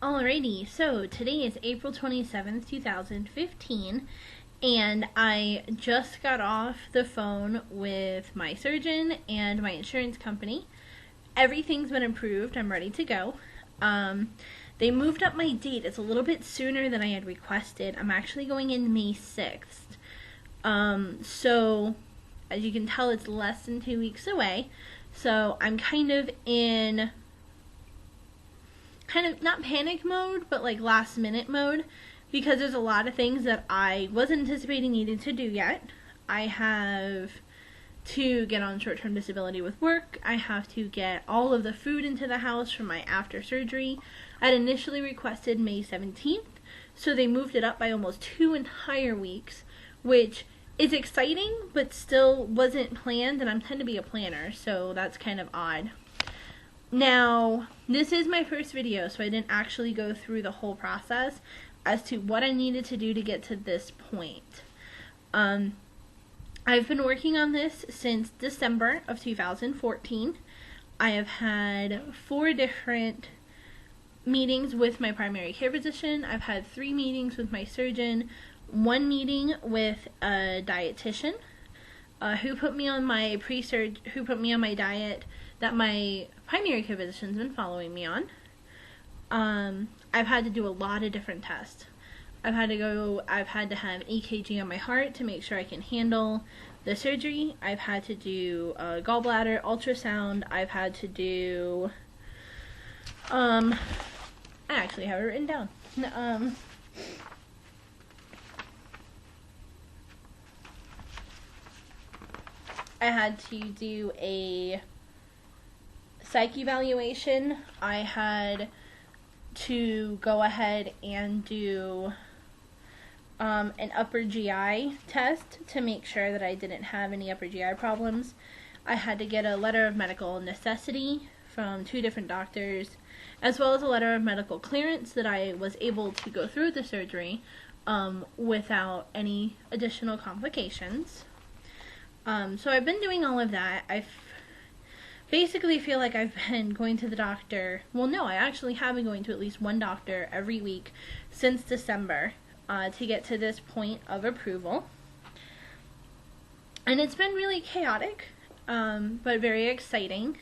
Alrighty, so today is April 27th, 2015, and I just got off the phone with my surgeon and my insurance company. Everything's been approved. I'm ready to go. They moved up my date. It's a little bit sooner than I had requested. I'm actually going in May 6th. So, as you can tell, it's less than 2 weeks away. So, I'm kind of not panic mode, but like last minute mode, because there's a lot of things that I wasn't anticipating needing to do yet. I have to get on short-term disability with work. I have to get all of the food into the house from my after surgery. I had initially requested May 17th, so they moved it up by almost 2 entire weeks, which is exciting, but still wasn't planned, and I tend to be a planner, so that's kind of odd. Now, this is my first video, so I didn't actually go through the whole process as to what I needed to do to get to this point. I've been working on this since December of 2014. I have had 4 different meetings with my primary care physician. I've had 3 meetings with my surgeon, 1 meeting with a dietitian, who put me on my diet that my primary care physician's been following me on. I've had to do a lot of different tests. I've had to have an EKG on my heart to make sure I can handle the surgery. I've had to do a gallbladder ultrasound. I've had to do, I actually have it written down. I had to do a psych evaluation. I had to go ahead and do an upper GI test to make sure that I didn't have any upper GI problems. I had to get a letter of medical necessity from 2 different doctors, as well as a letter of medical clearance that I was able to go through the surgery without any additional complications. So I've been doing all of that. I basically feel like I've been going to the doctor. Well, no, I actually have been going to at least 1 doctor every week since December to get to this point of approval. And it's been really chaotic, but very exciting.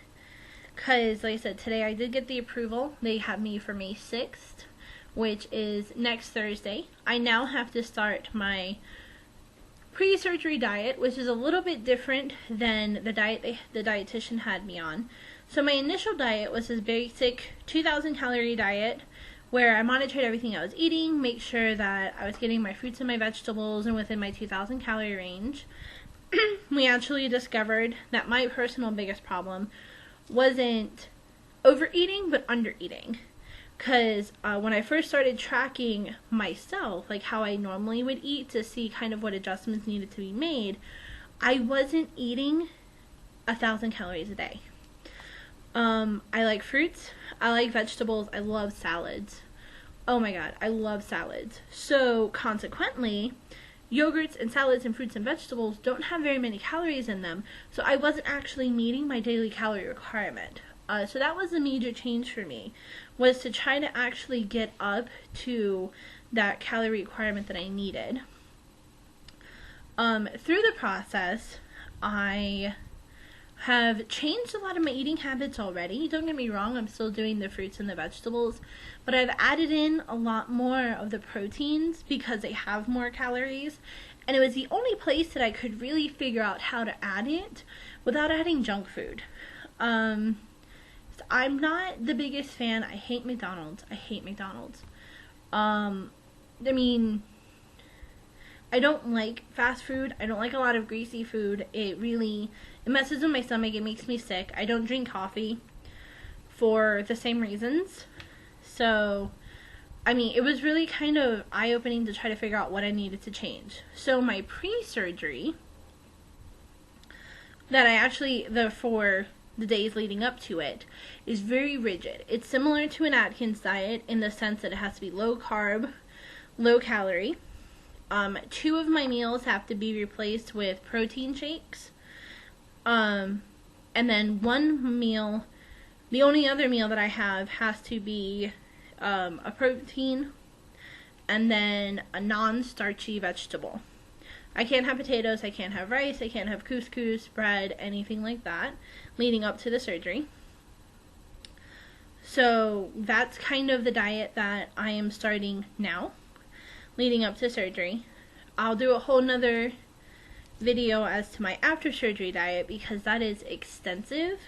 Because, like I said, today I did get the approval. They have me for May 6th, which is next Thursday. I now have to start my pre-surgery diet, which is a little bit different than the diet the dietitian had me on. So my initial diet was this basic 2,000 calorie diet where I monitored everything I was eating, make sure that I was getting my fruits and my vegetables and within my 2,000 calorie range. We actually discovered that my personal biggest problem wasn't overeating, but undereating. Because when I first started tracking myself, like how I normally would eat to see kind of what adjustments needed to be made, I wasn't eating 1,000 calories a day. I like fruits, I like vegetables, I love salads. Oh my god, I love salads. So consequently, yogurts and salads and fruits and vegetables don't have very many calories in them, so I wasn't actually meeting my daily calorie requirement. So that was a major change for me, was to try to actually get up to that calorie requirement that I needed. Through the process, I have changed a lot of my eating habits already. Don't get me wrong, I'm still doing the fruits and the vegetables, but I've added in a lot more of the proteins because they have more calories, and it was the only place that I could really figure out how to add it without adding junk food. I'm not the biggest fan. I hate McDonald's. I mean, I don't like fast food. I don't like a lot of greasy food. It messes with my stomach. It makes me sick. I don't drink coffee for the same reasons. So, I mean, it was really kind of eye-opening to try to figure out what I needed to change. So my pre-surgery, that I actually, for the days leading up to it, is very rigid. It's similar to an Atkins diet in the sense that it has to be low carb, low calorie. 2 of my meals have to be replaced with protein shakes. And then 1 meal, the only other meal that I have has to be a protein, and then a non-starchy vegetable. I can't have potatoes, I can't have rice, I can't have couscous, bread, anything like that leading up to the surgery. So that's kind of the diet that I am starting now, leading up to surgery. I'll do a whole nother video as to my after surgery diet because that is extensive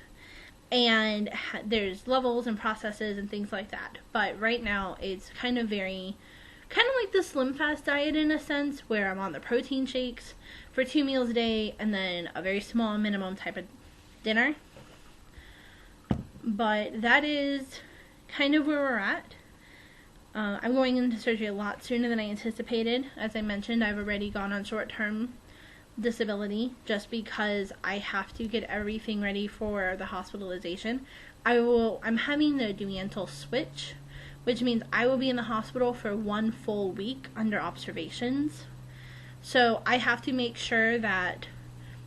and there's levels and processes and things like that. But right now it's kind of like the Slim Fast diet in a sense, where I'm on the protein shakes for 2 meals a day and then a very small minimum type of dinner. But that is kind of where we're at. I'm going into surgery a lot sooner than I anticipated. As I mentioned, I've already gone on short-term disability just because I have to get everything ready for the hospitalization. I'm having the Duantal switch, which means I will be in the hospital for 1 full week under observations. So I have to make sure that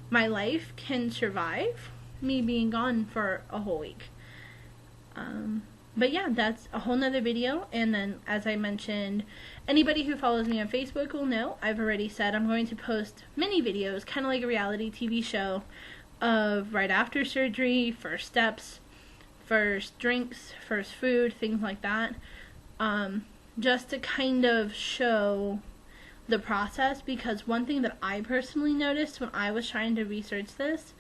my life can survive me being gone for a whole week. But yeah, that's a whole nother video. And then, as I mentioned, anybody who follows me on Facebook will know I've already said I'm going to post mini videos, kind of like a reality TV show, of right after surgery, first steps, first drinks, first food, things like that, just to kind of show the process. Because one thing that I personally noticed when I was trying to research this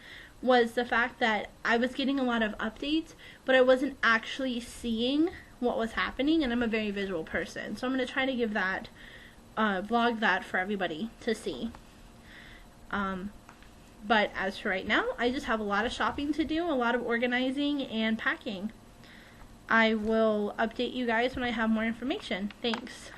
was the fact that I was getting a lot of updates, but I wasn't actually seeing what was happening, and I'm a very visual person, so I'm going to try to give that, vlog that for everybody to see. But as for right now, I just have a lot of shopping to do, a lot of organizing and packing. I will update you guys when I have more information. Thanks.